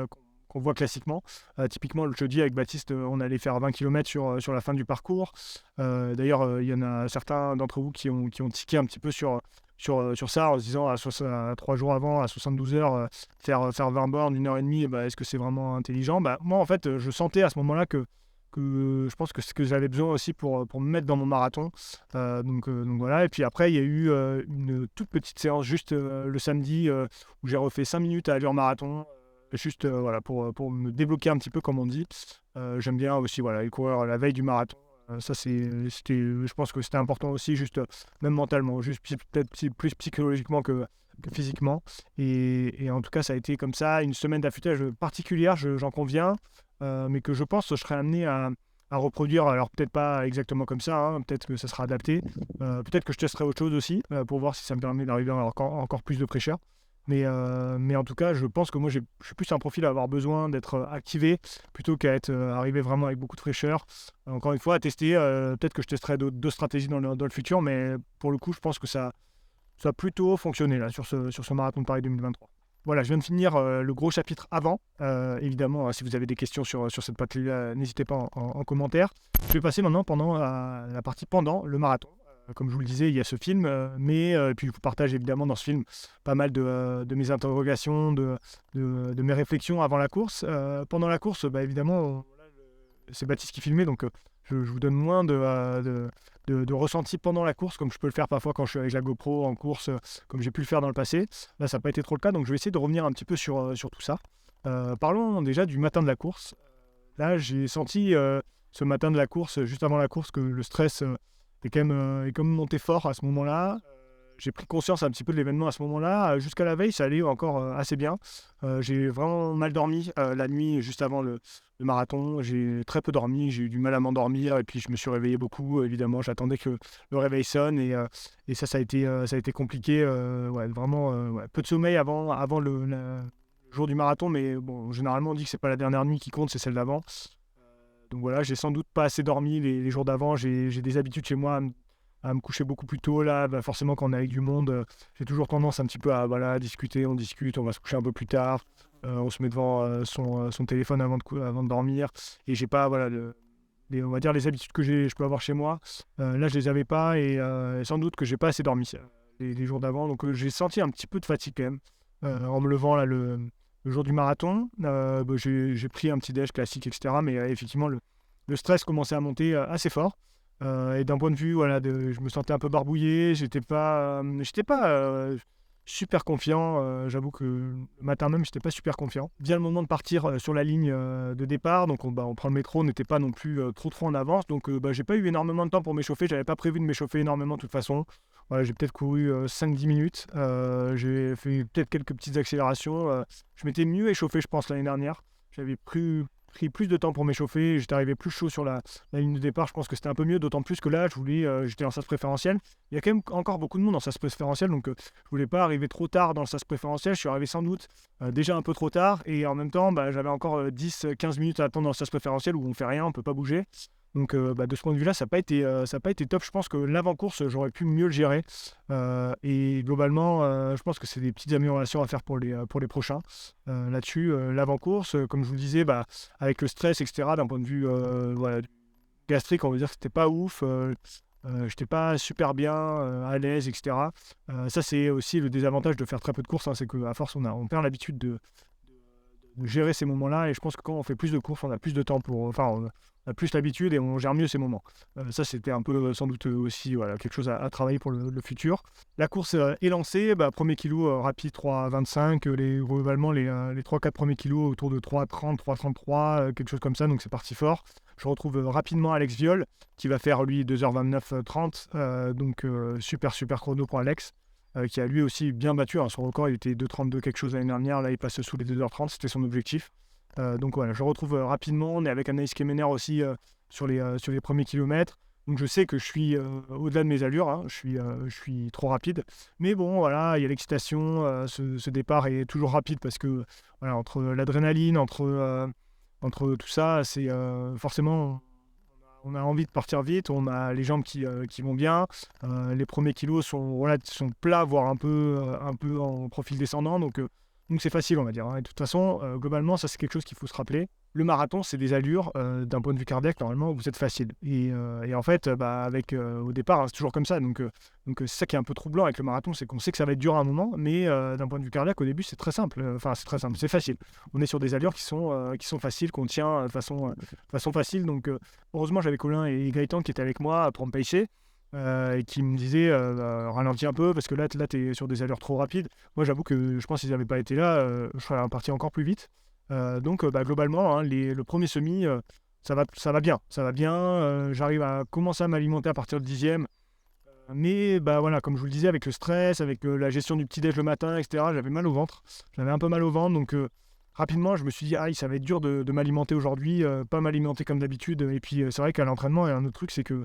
qu'on voit classiquement. Typiquement, le jeudi avec Baptiste, on allait faire 20 kilomètres sur la fin du parcours. D'ailleurs, il y en a certains d'entre vous qui ont tiqué un petit peu sur ça en se disant à 3 jours avant, à 72 heures, faire 20 bornes, 1 heure et demie, bah, est-ce que c'est vraiment intelligent? Bah, moi, en fait, je sentais à ce moment-là que je pense que ce que j'avais besoin aussi pour me mettre dans mon marathon. Donc voilà. Et puis après, il y a eu une toute petite séance juste le samedi où j'ai refait 5 minutes à allure marathon. Juste voilà, pour me débloquer un petit peu, comme on dit. J'aime bien aussi voilà, aller courir la veille du marathon. Je pense que c'était important aussi, juste même mentalement, juste peut-être plus psychologiquement que physiquement. Et en tout cas, ça a été comme ça, une semaine d'affûtage particulière, j'en conviens, mais que je pense que je serai amené à reproduire. Alors peut-être pas exactement comme ça, hein, peut-être que ça sera adapté. Peut-être que je testerai autre chose aussi, pour voir si ça me permet d'arriver à encore plus de fraîcheur. Mais en tout cas, je pense que moi, je suis plus un profil à avoir besoin d'être activé plutôt qu'à être arrivé vraiment avec beaucoup de fraîcheur. Encore une fois, à tester, peut-être que je testerai d'autres stratégies dans le futur, mais pour le coup, je pense que ça a plutôt fonctionné là, sur ce marathon de Paris 2023. Voilà, je viens de finir le gros chapitre avant. Évidemment, si vous avez des questions sur cette partie-là, n'hésitez pas en commentaire. Je vais passer maintenant pendant la partie pendant le marathon. Comme je vous le disais, il y a ce film, mais puis je vous partage évidemment dans ce film pas mal de mes interrogations, de mes réflexions avant la course. Pendant la course, bah, évidemment, c'est Baptiste qui filmait, donc je vous donne moins de ressenti pendant la course, comme je peux le faire parfois quand je suis avec la GoPro en course, comme j'ai pu le faire dans le passé. Là, ça n'a pas été trop le cas, donc je vais essayer de revenir un petit peu sur tout ça. Parlons déjà du matin de la course. Là, j'ai senti ce matin de la course, juste avant la course, que le stress est quand même monté fort à ce moment-là. J'ai pris conscience un petit peu de l'événement à ce moment-là. Jusqu'à la veille, ça allait encore assez bien. J'ai vraiment mal dormi la nuit juste avant le marathon. J'ai très peu dormi, j'ai eu du mal à m'endormir et puis je me suis réveillé beaucoup. Évidemment, j'attendais que le réveil sonne et ça a été compliqué. Ouais, vraiment, ouais, peu de sommeil avant le jour du marathon, mais bon, généralement on dit que c'est pas la dernière nuit qui compte, c'est celle d'avant. Donc voilà, j'ai sans doute pas assez dormi les jours d'avant. J'ai des habitudes chez moi à me coucher beaucoup plus tôt. Là, bah, forcément, quand on est avec du monde, j'ai toujours tendance un petit peu à voilà, discuter, on discute, on va se coucher un peu plus tard. On se met devant son téléphone avant de dormir. Et j'ai pas voilà, on va dire les habitudes que je peux avoir chez moi. Là, je les avais pas et sans doute que j'ai pas assez dormi les jours d'avant. Donc j'ai senti un petit peu de fatigue quand même en me levant là, le jour du marathon. Bah, j'ai pris un petit déj classique, etc. Mais effectivement, le stress commençait à monter assez fort. Et d'un point de vue, voilà, je me sentais un peu barbouillé, j'étais pas super confiant. J'avoue que le matin même, j'étais pas super confiant. Vient le moment de partir sur la ligne de départ, donc on prend le métro, on n'était pas non plus trop en avance, donc j'ai pas eu énormément de temps pour m'échauffer. J'avais pas prévu de m'échauffer énormément de toute façon. Voilà, j'ai peut-être couru 5-10 minutes. J'ai fait peut-être quelques petites accélérations. Je m'étais mieux échauffé, je pense, l'année dernière. J'avais pris plus de temps pour m'échauffer, j'étais arrivé plus chaud sur la ligne de départ. Je pense que c'était un peu mieux, d'autant plus que là, j'étais en sas préférentiel. Il y a quand même encore beaucoup de monde en sas préférentiel, donc je voulais pas arriver trop tard dans le sas préférentiel. Je suis arrivé sans doute déjà un peu trop tard, et en même temps, bah, j'avais encore 10-15 minutes à attendre dans le sas préférentiel où on fait rien, on peut pas bouger. Donc de ce point de vue-là, ça n'a pas été top. Je pense que l'avant-course, j'aurais pu mieux le gérer. Et globalement, je pense que c'est des petites améliorations à faire pour les prochains. Là-dessus, l'avant-course, comme je vous le disais, bah, avec le stress, etc., d'un point de vue voilà, gastrique, on va dire que c'était pas ouf. J'étais pas super bien à l'aise, etc. Ça, c'est aussi le désavantage de faire très peu de courses, hein, c'est qu'à force, on perd l'habitude de gérer ces moments-là. Et je pense que quand on fait plus de courses, on a plus de temps enfin, on a plus l'habitude et on gère mieux ces moments. Ça, c'était un peu sans doute aussi voilà, quelque chose à travailler pour le futur. La course est lancée, bah, premier kilo rapide 3,25, globalement les 3-4 premiers kilos autour de 3,30, 3,33, quelque chose comme ça, donc c'est parti fort. Je retrouve rapidement Alex Viol qui va faire lui 2h29-30, donc super chrono pour Alex. Qui a lui aussi bien battu. Hein, son record, il était 2,32 quelque chose l'année dernière. Là, il passe sous les 2h30, c'était son objectif. Donc voilà, je retrouve rapidement. On est avec Anaïs Kemener aussi sur les premiers kilomètres. Donc je sais que je suis au-delà de mes allures, hein, je suis trop rapide. Mais bon, voilà, il y a l'excitation, ce départ est toujours rapide parce que voilà, entre l'adrénaline, entre tout ça, c'est forcément, on a envie de partir vite, on a les jambes qui vont bien, les premiers kilos sont plats, voire un peu en profil descendant, donc c'est facile, on va dire, hein. Et de toute façon, globalement, ça c'est quelque chose qu'il faut se rappeler. Le marathon, c'est des allures, d'un point de vue cardiaque, normalement, où vous êtes facile. Et en fait, au départ, hein, c'est toujours comme ça. Donc c'est ça qui est un peu troublant avec le marathon, c'est qu'on sait que ça va être dur à un moment, mais d'un point de vue cardiaque, au début, c'est très simple. Enfin, c'est très simple, c'est facile. On est sur des allures qui sont faciles, qu'on tient de façon facile. Donc heureusement, j'avais Colin et Gaëtan qui étaient avec moi pour me pacer. Et qui me disaient ralentis un peu parce que là tu es sur des allures trop rapides. Moi, j'avoue que je pense qu'ils n'avaient pas été là, je serais parti encore plus vite. Globalement, hein, le premier semi, ça va bien. Ça va bien. J'arrive à commencer à m'alimenter à partir du 10e. Mais voilà, comme je vous le disais, avec le stress, avec la gestion du petit-déj le matin, etc., j'avais mal au ventre. J'avais un peu mal au ventre. Donc rapidement, je me suis dit, ça va être dur de m'alimenter aujourd'hui, pas m'alimenter comme d'habitude. Et puis c'est vrai qu'à l'entraînement, il y a un autre truc, c'est que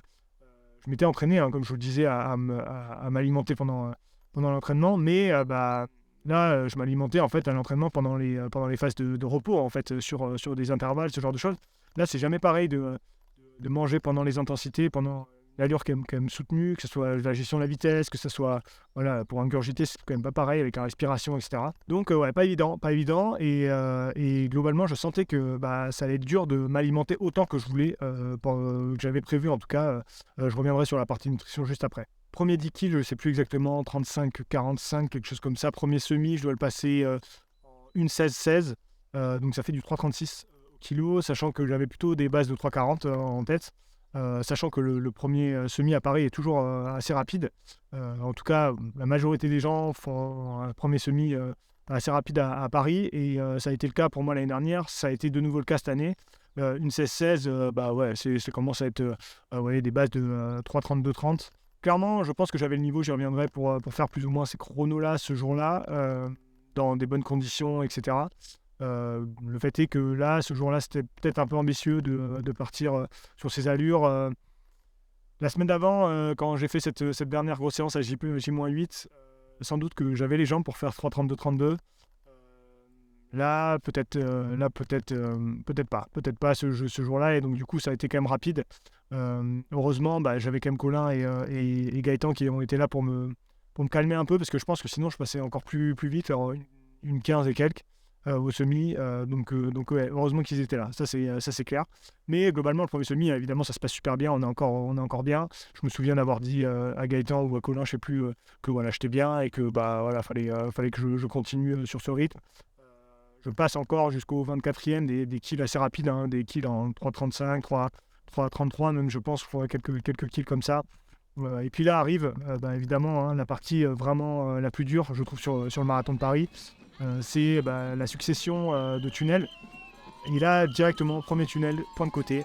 je m'étais entraîné, hein, comme je vous le disais, à m'alimenter pendant l'entraînement. Mais là, je m'alimentais en fait à l'entraînement pendant les phases de repos, en fait, sur des intervalles, ce genre de choses. Là, c'est jamais pareil de manger pendant les intensités, pendant l'allure quand même soutenue, que ce soit la gestion de la vitesse, que ce soit, voilà, pour ingurgiter, c'est quand même pas pareil avec la respiration, etc. Donc, ouais, pas évident, pas évident. Et globalement, je sentais que ça allait être dur de m'alimenter autant que je voulais, que j'avais prévu en tout cas. Je reviendrai sur la partie nutrition juste après. Premier 10 kills, je ne sais plus exactement, 35, 45, quelque chose comme ça. Premier semi, je dois le passer en 1,16-16. Donc ça fait du 3,36 kg, sachant que j'avais plutôt des bases de 3,40 en tête. Sachant que le premier semi à Paris est toujours assez rapide. En tout cas, la majorité des gens font un premier semi assez rapide à Paris. Et ça a été le cas pour moi l'année dernière. Ça a été de nouveau le cas cette année. Une 16-16, ouais, ça commence à être ouais, des bases de 3,32-30. Clairement, je pense que j'avais le niveau, j'y reviendrai pour faire plus ou moins ces chronos-là, ce jour-là, dans des bonnes conditions, etc. Le fait est que là, ce jour-là, c'était peut-être un peu ambitieux de partir sur ces allures. La semaine d'avant, quand j'ai fait cette dernière grosse séance à J-8, sans doute que j'avais les jambes pour faire 3,32-32. Là, peut-être pas ce jour-là, et donc du coup, ça a été quand même rapide. Heureusement, j'avais quand même Colin et Gaëtan qui ont été là pour me calmer un peu, parce que je pense que sinon, je passais encore plus vite, alors une 15 et quelques au semi. Donc ouais, heureusement qu'ils étaient là, ça c'est clair. Mais globalement, le premier semi, évidemment, ça se passe super bien, on est encore bien. Je me souviens d'avoir dit à Gaëtan ou à Colin, je sais plus, que voilà, j'étais bien et que voilà, fallait que je continue sur ce rythme. Je passe encore jusqu'au 24e des kills assez rapides, hein, des kills en 3,35, 3,33 même, je pense, pour quelques kills comme ça. Et puis là arrive, évidemment, hein, la partie vraiment la plus dure, je trouve, sur le marathon de Paris. C'est la succession de tunnels. Et là, directement, premier tunnel, point de côté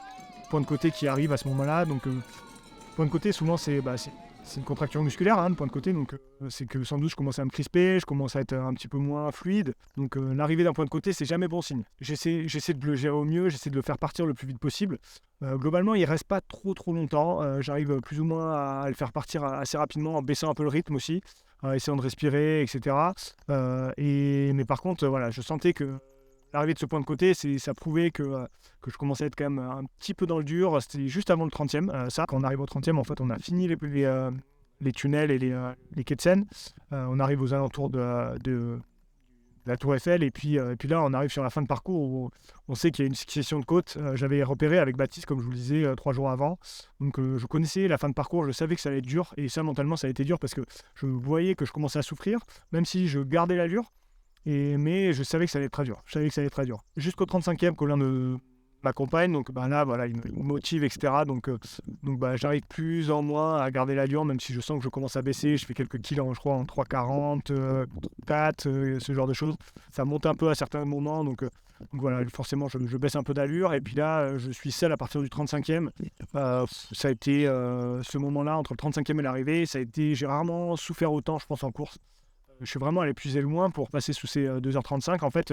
qui arrive à ce moment-là. Donc, point de côté, souvent, c'est une contraction musculaire, hein, de point de côté. Donc, c'est que sans doute, je commence à me crisper, je commence à être un petit peu moins fluide. Donc, l'arrivée d'un point de côté, c'est jamais bon signe. J'essaie de le gérer au mieux, j'essaie de le faire partir le plus vite possible. Globalement, il reste pas trop longtemps. J'arrive plus ou moins à le faire partir assez rapidement en baissant un peu le rythme aussi, essayant de respirer, etc. Mais par contre, voilà, je sentais que l'arrivée de ce point de côté, ça prouvait que je commençais à être quand même un petit peu dans le dur. C'était juste avant le 30e. Quand on arrive au 30e, en fait, on a fini les tunnels et les quais de Seine. On arrive aux alentours de la Tour Eiffel. Et puis là, on arrive sur la fin de parcours où on sait qu'il y a une succession de côtes. J'avais repéré avec Baptiste, comme je vous le disais, 3 jours avant. Donc je connaissais la fin de parcours, je savais que ça allait être dur. Et ça, mentalement, ça a été dur parce que je voyais que je commençais à souffrir, même si je gardais l'allure. Mais je savais que ça allait être très dur. Jusqu'au 35e, Colin m'accompagne. Donc là, voilà, il me motive, etc. Donc j'arrive plus en moins à garder l'allure, même si je sens que je commence à baisser. Je fais quelques kills, je crois, en 3,40, 4, ce genre de choses. Ça monte un peu à certains moments. Donc voilà, forcément, je baisse un peu d'allure. Et puis là, je suis seul à partir du 35e. Ça a été ce moment-là, entre le 35e et l'arrivée, j'ai rarement souffert autant, je pense, en course. Je suis vraiment allé puiser loin pour passer sous ces 2h35. En fait,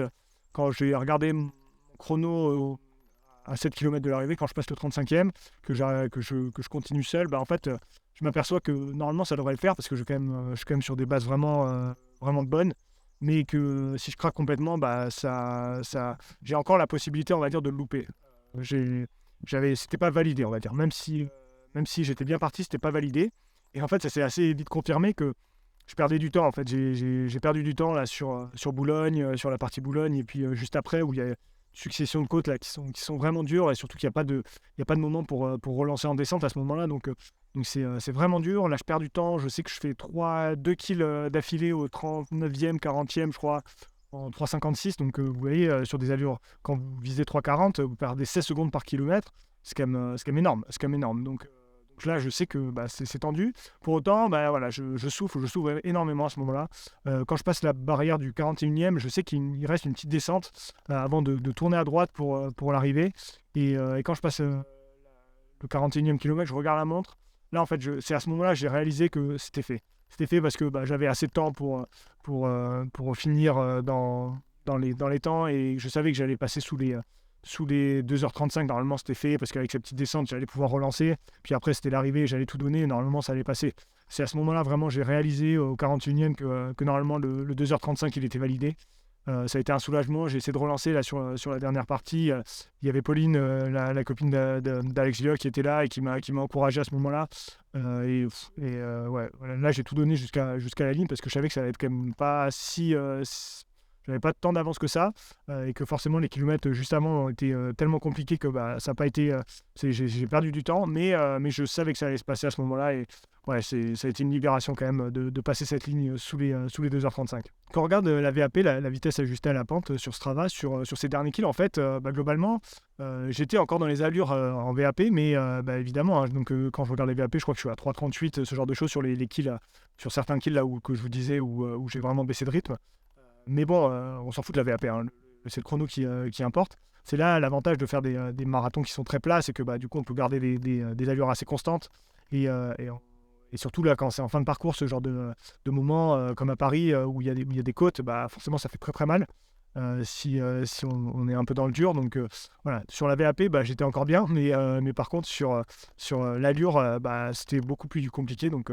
quand j'ai regardé mon chrono à 7 km de l'arrivée, quand je passe le 35e, que je continue seul, en fait, je m'aperçois que normalement ça devrait le faire parce que je suis quand même sur des bases vraiment bonnes, mais que si je craque complètement, j'ai encore la possibilité, on va dire, de le louper. C'était pas validé, on va dire, même si j'étais bien parti, c'était pas validé. Et en fait, ça s'est assez vite confirmé que je perdais du temps. En fait, j'ai perdu du temps là sur Boulogne, sur la partie Boulogne, et puis juste après où il y a une succession de côtes là qui sont vraiment dures, et surtout qu'il n'y a pas de moment pour relancer en descente à ce moment-là. Donc c'est vraiment dur. Là, je perds du temps. Je sais que je fais 2 kills d'affilée au 39e, 40e, je crois, en 3,56. Donc vous voyez, sur des allures, quand vous visez 3,40, vous perdez 16 secondes par kilomètre. C'est quand même énorme. C'est quand même énorme. Donc là, je sais que c'est tendu. Pour autant, voilà, je souffre énormément à ce moment-là. Quand je passe la barrière du 41e, je sais qu'il reste une petite descente avant de tourner à droite pour l'arrivée. Et quand je passe le 41e kilomètre, je regarde la montre. Là, en fait, c'est à ce moment-là que j'ai réalisé que c'était fait. C'était fait parce que j'avais assez de temps pour finir dans les temps, et je savais que j'allais passer sous les 2h35. Normalement, c'était fait parce qu'avec cette petite descente, j'allais pouvoir relancer. Puis après, c'était l'arrivée, j'allais tout donner. Normalement, ça allait passer. C'est à ce moment-là, vraiment, j'ai réalisé au 41e que normalement, le 2h35, il était validé. Ça a été un soulagement. J'ai essayé de relancer là sur la dernière partie. Il y avait Pauline, la copine d'Alex Lioc, qui était là et qui m'a encouragé à ce moment-là. Ouais, voilà, là, j'ai tout donné jusqu'à la ligne parce que je savais que ça allait être quand même pas j'avais pas tant d'avance que ça, et que forcément les kilomètres juste avant ont été tellement compliqués que ça n'a pas été. J'ai perdu du temps, mais je savais que ça allait se passer à ce moment-là. Et ouais, ça a été une libération quand même de passer cette ligne sous les 2h35. Quand on regarde la VAP, la vitesse ajustée à la pente sur Strava, sur ces derniers kills, en fait, globalement, j'étais encore dans les allures en VAP, mais évidemment, hein, donc quand je regarde les VAP, je crois que je suis à 3,38, ce genre de choses sur les kills, sur certains kills là que je vous disais, où j'ai vraiment baissé de rythme. Mais bon, on s'en fout de la VAP, hein. C'est le chrono qui importe. C'est là l'avantage de faire des marathons qui sont très plats, c'est que du coup on peut garder des allures assez constantes. Et surtout là, quand c'est en fin de parcours, ce genre de moment comme à Paris, où il y a des côtes, forcément ça fait très très mal si on est un peu dans le dur. Donc voilà, sur la VAP, j'étais encore bien, mais par contre sur l'allure, c'était beaucoup plus compliqué. Donc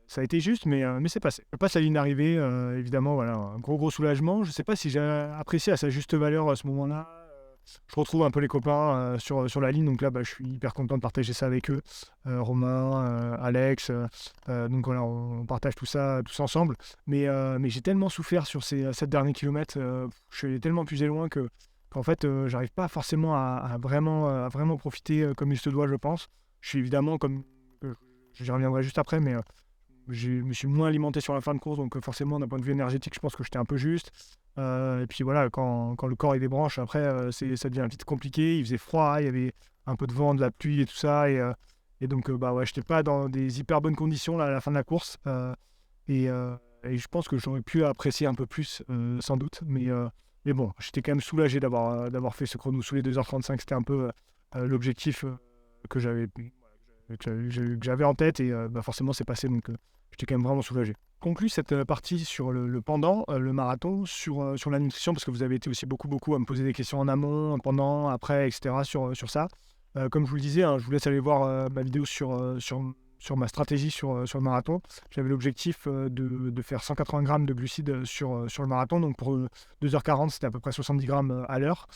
ça a été juste, mais c'est passé. Je passe la ligne d'arrivée, évidemment, voilà, un gros soulagement. Je ne sais pas si j'ai apprécié à sa juste valeur à ce moment-là. Je retrouve un peu les copains sur la ligne, donc là, je suis hyper content de partager ça avec eux. Romain, Alex, donc voilà, on partage tout ça tous ensemble. Mais j'ai tellement souffert sur ces 7 derniers kilomètres, je suis allé tellement plus loin qu'en fait, j'arrive pas forcément à vraiment profiter comme il se doit, je pense. Je suis évidemment, comme j'y reviendrai juste après, mais je me suis moins alimenté sur la fin de course, donc forcément d'un point de vue énergétique je pense que j'étais un peu juste, et puis voilà, quand le corps il débranche après, ça devient vite compliqué. Il faisait froid, il y avait un peu de vent, de la pluie et tout ça, et donc ouais, j'étais pas dans des hyper bonnes conditions là, à la fin de la course, et je pense que j'aurais pu apprécier un peu plus, sans doute, mais bon, j'étais quand même soulagé d'avoir fait ce chrono sous les 2h35. C'était un peu l'objectif que j'avais en tête, et forcément c'est passé, donc j'étais quand même vraiment soulagé. Conclut cette partie sur le pendant, le marathon, sur la nutrition, parce que vous avez été aussi beaucoup à me poser des questions en amont, pendant, après, etc. sur ça. Comme je vous le disais, hein, je vous laisse aller voir ma vidéo sur ma stratégie sur le marathon. J'avais l'objectif de faire 180 grammes de glucides sur le marathon, donc pour 2h40, c'était à peu près 70 grammes à l'heure.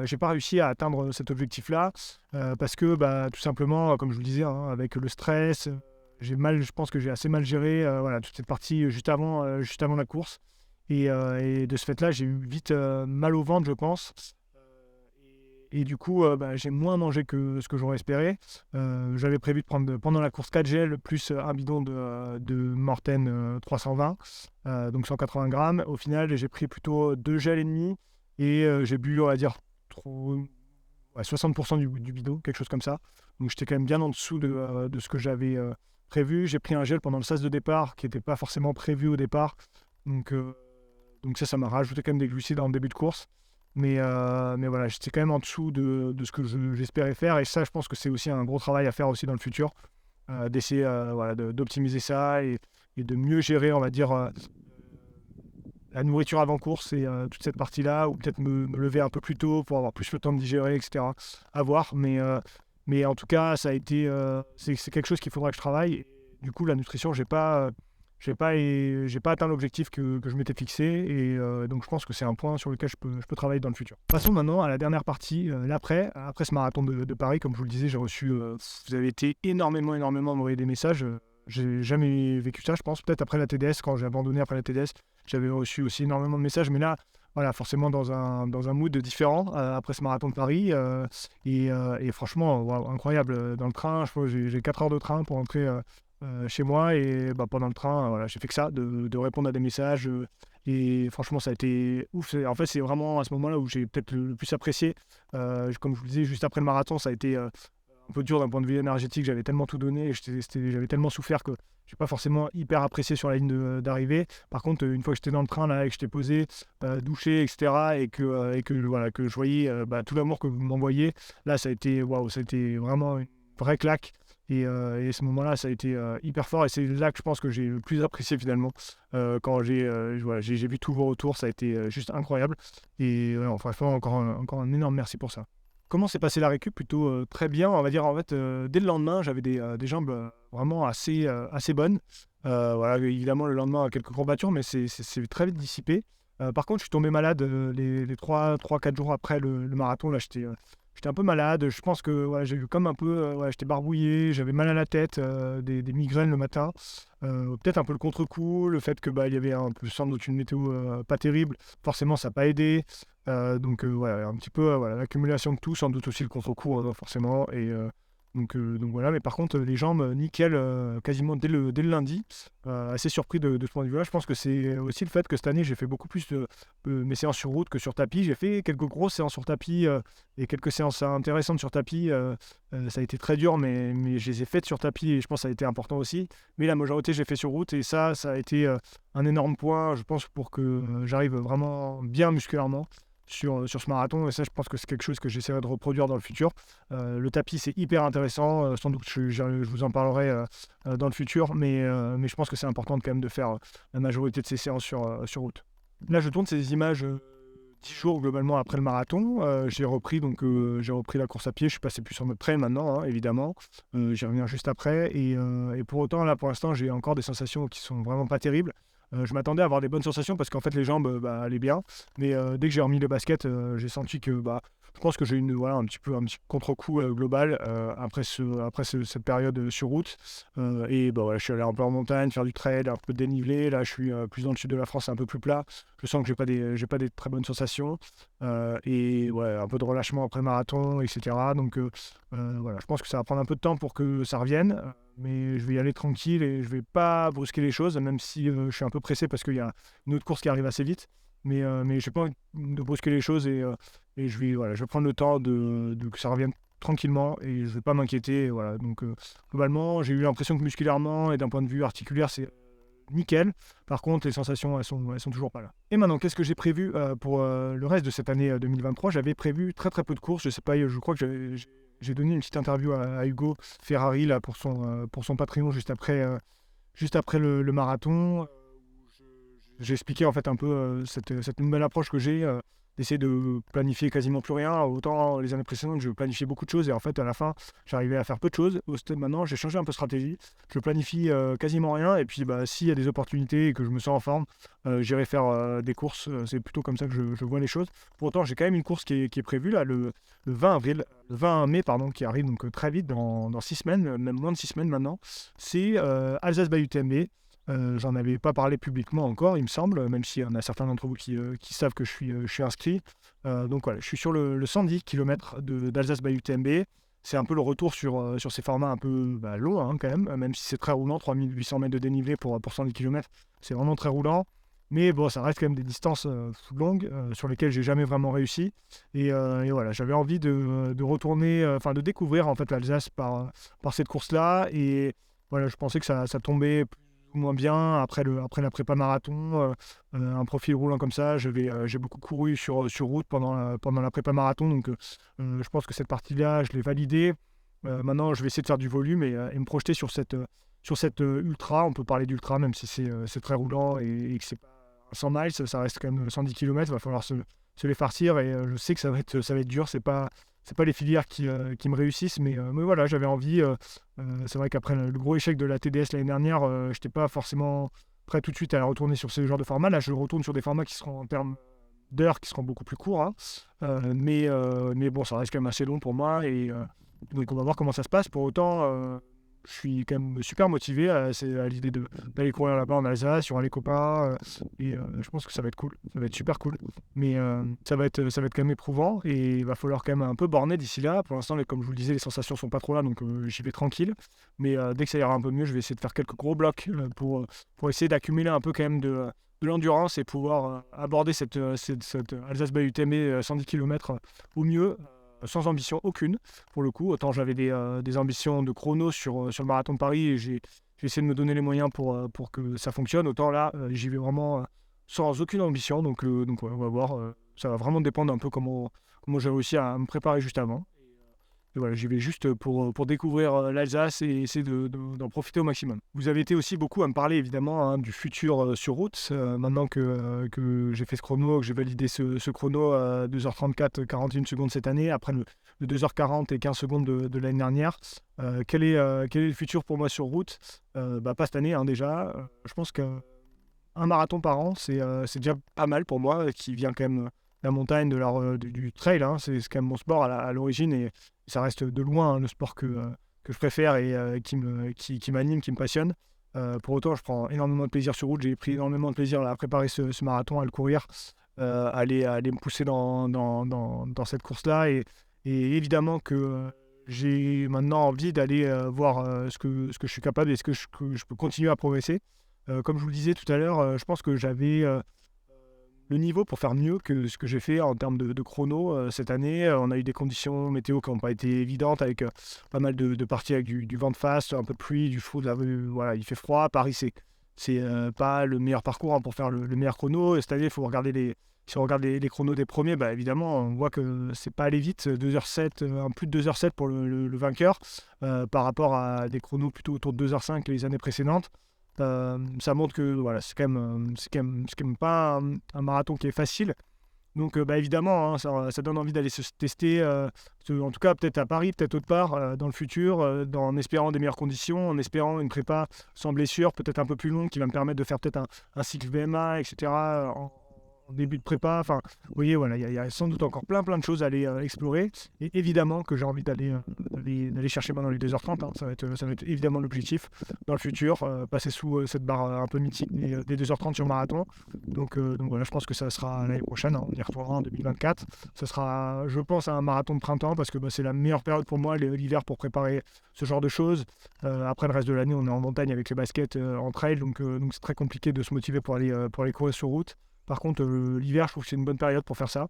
J'ai pas réussi à atteindre cet objectif-là parce que tout simplement, comme je vous le disais, hein, avec le stress, je pense que j'ai assez mal géré voilà, toute cette partie juste avant la course. Et de ce fait-là, j'ai eu vite mal au ventre, je pense. Et du coup, j'ai moins mangé que ce que j'aurais espéré. J'avais prévu de prendre pendant la course 4 gels plus un bidon de Morten 320, donc 180 grammes. Au final, j'ai pris plutôt 2 gels et demi, et j'ai bu, on va dire, 60% du bidon, quelque chose comme ça. Donc j'étais quand même bien en dessous de ce que j'avais prévu. J'ai pris un gel pendant le sas de départ qui n'était pas forcément prévu au départ. Donc ça m'a rajouté quand même des glucides en début de course. Mais voilà, j'étais quand même en dessous de ce que j'espérais faire. Et ça, je pense que c'est aussi un gros travail à faire aussi dans le futur. D'essayer voilà, d'optimiser ça, et de mieux gérer, on va dire, la nourriture avant course et toute cette partie-là, ou peut-être me lever un peu plus tôt pour avoir plus le temps de digérer, etc. À voir, mais en tout cas, ça a été, c'est quelque chose qu'il faudra que je travaille. Et du coup, la nutrition, j'ai pas atteint l'objectif que je m'étais fixé, et donc je pense que c'est un point sur lequel je peux travailler dans le futur. Passons maintenant à la dernière partie, après ce marathon de Paris. Comme je vous le disais, j'ai reçu, vous avez été énormément à m'envoyer des messages. J'ai jamais vécu ça, je pense. Peut-être après la TDS, quand j'ai abandonné après la TDS, j'avais reçu aussi énormément de messages. Mais là, voilà, forcément dans un mood différent après ce marathon de Paris. Et franchement, waouh, incroyable. Dans le train, je crois que j'ai 4 heures de train pour rentrer chez moi. Et pendant le train, voilà, j'ai fait que ça, de répondre à des messages. Et franchement, ça a été ouf. En fait, c'est vraiment à ce moment-là où j'ai peut-être le plus apprécié. Comme je vous le disais, juste après le marathon, ça a été un peu dur d'un point de vue énergétique. J'avais tellement tout donné, et j'avais tellement souffert que je n'ai pas forcément hyper apprécié sur la ligne d'arrivée. Par contre, une fois que j'étais dans le train là, et que j'étais posé, douché, etc., voilà, que je voyais tout l'amour que vous m'envoyez, là, ça a été waouh, ça a été vraiment une vraie claque. Et ce moment-là, ça a été hyper fort, et c'est là que je pense que j'ai le plus apprécié finalement. Quand voilà, j'ai vu tous vos retours, ça a été juste incroyable. Et franchement, encore un énorme merci pour ça. Comment s'est passée la récup? Plutôt très bien, on va dire. En fait, dès le lendemain, j'avais des jambes vraiment assez bonnes. Voilà, évidemment, le lendemain, quelques courbatures, mais c'est très vite dissipé. Par contre, je suis tombé malade les 3-4 jours après le marathon. Là, j'étais un peu malade. Je pense que voilà, j'ai eu comme un peu, j'étais barbouillé, j'avais mal à la tête, des migraines le matin. Peut-être un peu le contre-coup, le fait que il y avait un peu sans doute une météo pas terrible. Forcément, ça n'a pas aidé. Donc voilà, un petit peu voilà, l'accumulation de tout, sans doute aussi le contre-coup, hein, forcément. Donc voilà, mais par contre, les jambes, nickel, quasiment dès le lundi. Assez surpris de ce point de vue-là. Je pense que c'est aussi le fait que cette année, j'ai fait beaucoup plus de mes séances sur route que sur tapis. J'ai fait quelques grosses séances sur tapis et quelques séances intéressantes sur tapis. Ça a été très dur, mais je les ai faites sur tapis, et je pense que ça a été important aussi. Mais la majorité, j'ai fait sur route, et ça a été un énorme point, je pense, pour que j'arrive vraiment bien musculairement sur ce marathon. Et ça, je pense que c'est quelque chose que j'essaierai de reproduire dans le futur. Le tapis, c'est hyper intéressant. Sans doute je vous en parlerai dans le futur, mais je pense que c'est important quand même de faire la majorité de ces séances sur route. Là, je tourne ces images 10 jours globalement après le marathon. J'ai repris la course à pied. Je suis passé plus en mode trail maintenant, hein, évidemment. J'y reviens juste après. Et pour autant, là, pour l'instant, j'ai encore des sensations qui sont vraiment pas terribles. Je m'attendais à avoir des bonnes sensations parce qu'en fait les jambes allaient bien, mais dès que j'ai remis le basket, j'ai senti que je pense que j'ai eu un petit contre-coup global après cette période sur route. Et voilà, je suis allé un peu en montagne, faire du trail, un peu de dénivelé. Là, je suis plus dans le sud de la France, c'est un peu plus plat. Je sens que j'ai pas des très bonnes sensations. Et ouais, un peu de relâchement après marathon, etc. Donc voilà, je pense que ça va prendre un peu de temps pour que ça revienne. Mais je vais y aller tranquille et je vais pas brusquer les choses, même si je suis un peu pressé parce qu'il y a une autre course qui arrive assez vite. Mais je n'ai pas envie de brusquer les choses, et je vais prendre le temps que ça revienne tranquillement, et je ne vais pas m'inquiéter. Et voilà. Donc globalement, j'ai eu l'impression que musculairement et d'un point de vue articulaire, c'est nickel. Par contre, les sensations, elles sont toujours pas là. Et maintenant, qu'est-ce que j'ai prévu pour le reste de cette année 2023? J'avais prévu très très peu de courses. Je sais pas, je crois que j'ai donné une petite interview à Hugo Ferrari là, pour son Patreon juste après le marathon. J'ai expliqué en fait un peu cette nouvelle approche que j'ai, d'essayer de planifier quasiment plus rien. Autant les années précédentes, je planifiais beaucoup de choses, et en fait à la fin, j'arrivais à faire peu de choses. Au stade maintenant, j'ai changé un peu de stratégie. Je planifie quasiment rien, et puis s'il y a des opportunités et que je me sens en forme, j'irai faire des courses. C'est plutôt comme ça que je vois les choses. Pour autant, j'ai quand même une course qui est prévue là, le 20 avril, le 20 mai pardon, qui arrive donc très vite, dans 6 semaines, même moins de 6 semaines maintenant. C'est Alsace-Baie-UTMB. J'en avais pas parlé publiquement encore, il me semble, même s'il y en a certains d'entre vous qui savent que je suis inscrit. Donc voilà, je suis sur le 110 km d'Alsace-Baie-UTMB. C'est un peu le retour sur ces formats un peu longs, hein, quand même si c'est très roulant, 3800 mètres de dénivelé pour 110 km, c'est vraiment très roulant. Mais bon, ça reste quand même des distances longues sur lesquelles j'ai jamais vraiment réussi. Et voilà, j'avais envie de retourner, de découvrir en fait l'Alsace par cette course-là. Et voilà, je pensais que ça tombait plus ou moins bien après la prépa marathon. Un profil roulant comme ça, j'ai beaucoup couru sur route pendant la prépa marathon. Donc je pense que cette partie-là, je l'ai validée. Maintenant, je vais essayer de faire du volume et me projeter sur cette ultra. On peut parler d'ultra, même si c'est très roulant et que c'est pas 100 miles, ça reste quand même 110 km, il va falloir se les farcir et je sais que ça va être dur, c'est pas les filières qui me réussissent, mais voilà, j'avais envie. C'est vrai qu'après le gros échec de la TDS l'année dernière, je n'étais pas forcément prêt tout de suite à retourner sur ce genre de format. Là, je retourne sur des formats qui seront en termes d'heures qui seront beaucoup plus courts, hein. Mais bon, ça reste quand même assez long pour moi et donc on va voir comment ça se passe. Pour autant, je suis quand même super motivé à l'idée d'aller courir là-bas en Alsace, sur les copains et je pense que ça va être cool, ça va être super cool. Mais ça va être quand même éprouvant et il va falloir quand même un peu borner d'ici là. Pour l'instant, comme je vous le disais, les sensations sont pas trop là, donc j'y vais tranquille. Mais dès que ça ira un peu mieux, je vais essayer de faire quelques gros blocs pour essayer d'accumuler un peu quand même de l'endurance et pouvoir aborder cette Alsace Bayeux UTMB 110 km au mieux, sans ambition aucune pour le coup. Autant j'avais des ambitions de chrono sur le marathon de Paris et j'ai essayé de me donner les moyens pour que ça fonctionne. Autant là, j'y vais vraiment sans aucune ambition. Donc ouais, on va voir. Ça va vraiment dépendre un peu comment j'ai réussi à me préparer juste avant. Et voilà, j'y vais juste pour découvrir l'Alsace et essayer d'en profiter au maximum. Vous avez été aussi beaucoup à me parler évidemment du futur sur route. Maintenant que j'ai fait ce chrono, que j'ai validé ce chrono à 2h34, 41 secondes cette année, après le 2h40 et 15 secondes de l'année dernière. Quel est le futur pour moi sur route? Pas cette année déjà. Je pense qu'un marathon par an, c'est déjà pas mal pour moi, qui vient quand même de la montagne, du trail, hein. C'est quand même mon sport à l'origine et ça reste de loin le sport que je préfère et qui m'anime, qui me passionne. Pour autant, je prends énormément de plaisir sur route. J'ai pris énormément de plaisir à préparer ce marathon, à le courir, à aller me pousser dans cette course-là. Et évidemment que j'ai maintenant envie d'aller voir ce que je suis capable et ce que je peux continuer à progresser. Comme je vous le disais tout à l'heure, je pense que j'avais le niveau pour faire mieux que ce que j'ai fait en termes de chrono cette année. On a eu des conditions météo qui n'ont pas été évidentes avec pas mal de parties avec du vent de face, un peu de pluie, du chaud. Voilà, il fait froid. Paris, c'est pas le meilleur parcours pour faire le meilleur chrono. Et cette année, il faut regarder si on regarde les chronos des premiers, évidemment, on voit que c'est pas allé vite. 2h07, plus de 2h07 pour le vainqueur par rapport à des chronos plutôt autour de 2h05 les années précédentes. Ça montre que voilà, c'est quand même pas un marathon qui est facile. Donc évidemment, hein, ça donne envie d'aller se tester, en tout cas peut-être à Paris, peut-être autre part dans le futur, en espérant des meilleures conditions, en espérant une prépa sans blessure, peut-être un peu plus longue, qui va me permettre de faire peut-être un cycle VMA, etc. En début de prépa. Enfin, vous voyez, voilà, il y a sans doute encore plein de choses à aller explorer. Et évidemment que j'ai envie d'aller chercher maintenant les 2h30. Hein. Ça va être évidemment l'objectif dans le futur, passer sous cette barre un peu mythique des 2h30 sur marathon. Donc voilà, je pense que ça sera l'année prochaine. Hein. On y retournera en 2024. Ça sera, je pense, un marathon de printemps parce que c'est la meilleure période pour moi, l'hiver, pour préparer ce genre de choses. Après, le reste de l'année, on est en montagne avec les baskets en trail. Donc c'est très compliqué de se motiver pour aller courir sur route. Par contre, l'hiver, je trouve que c'est une bonne période pour faire ça.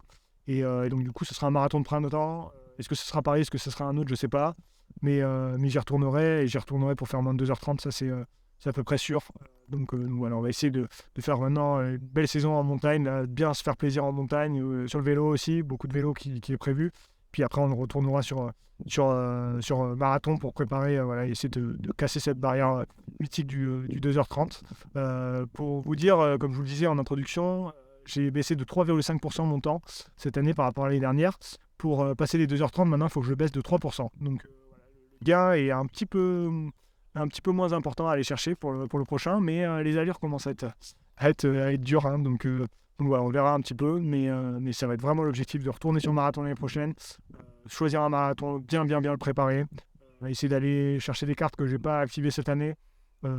Et donc, du coup, ce sera un marathon de printemps. Est-ce que ce sera Paris? Est-ce que ce sera un autre? Je ne sais pas. Mais j'y retournerai. Et j'y retournerai pour faire moins de 2h30. Ça, c'est à peu près sûr. Donc voilà, on va essayer de faire maintenant une belle saison en montagne. Bien se faire plaisir en montagne. Sur le vélo aussi. Beaucoup de vélo qui est prévu. Puis après, on retournera sur marathon pour préparer, essayer de casser cette barrière mythique du 2h30. Pour vous dire, comme je vous le disais en introduction, j'ai baissé de 3,5% mon temps cette année par rapport à l'année dernière. Pour passer les 2h30, maintenant, il faut que je le baisse de 3%. Donc, le gain est un petit peu moins important à aller chercher pour le prochain, mais les allures commencent à être dures. Hein, donc voilà, on verra un petit peu, mais ça va être vraiment l'objectif de retourner sur le marathon l'année prochaine, choisir un marathon, bien le préparer, essayer d'aller chercher des cartes que je n'ai pas activées cette année,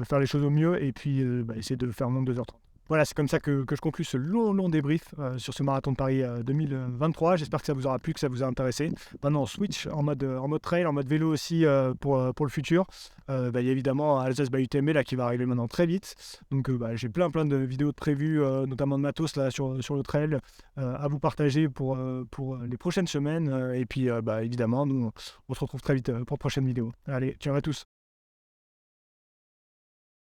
faire les choses au mieux, et puis essayer de faire moins de 2h30. Voilà, c'est comme ça que je conclue ce long débrief sur ce marathon de Paris 2023. J'espère que ça vous aura plu, que ça vous a intéressé. Maintenant, on switch en mode trail, en mode vélo aussi pour le futur. Il y a évidemment Alsace Bayeux UTMB là, qui va arriver maintenant très vite. Donc j'ai plein de vidéos de prévues, notamment de matos là, sur le trail, à vous partager pour les prochaines semaines. Et puis évidemment, nous, on se retrouve très vite pour de prochaines vidéos. Allez, ciao à tous.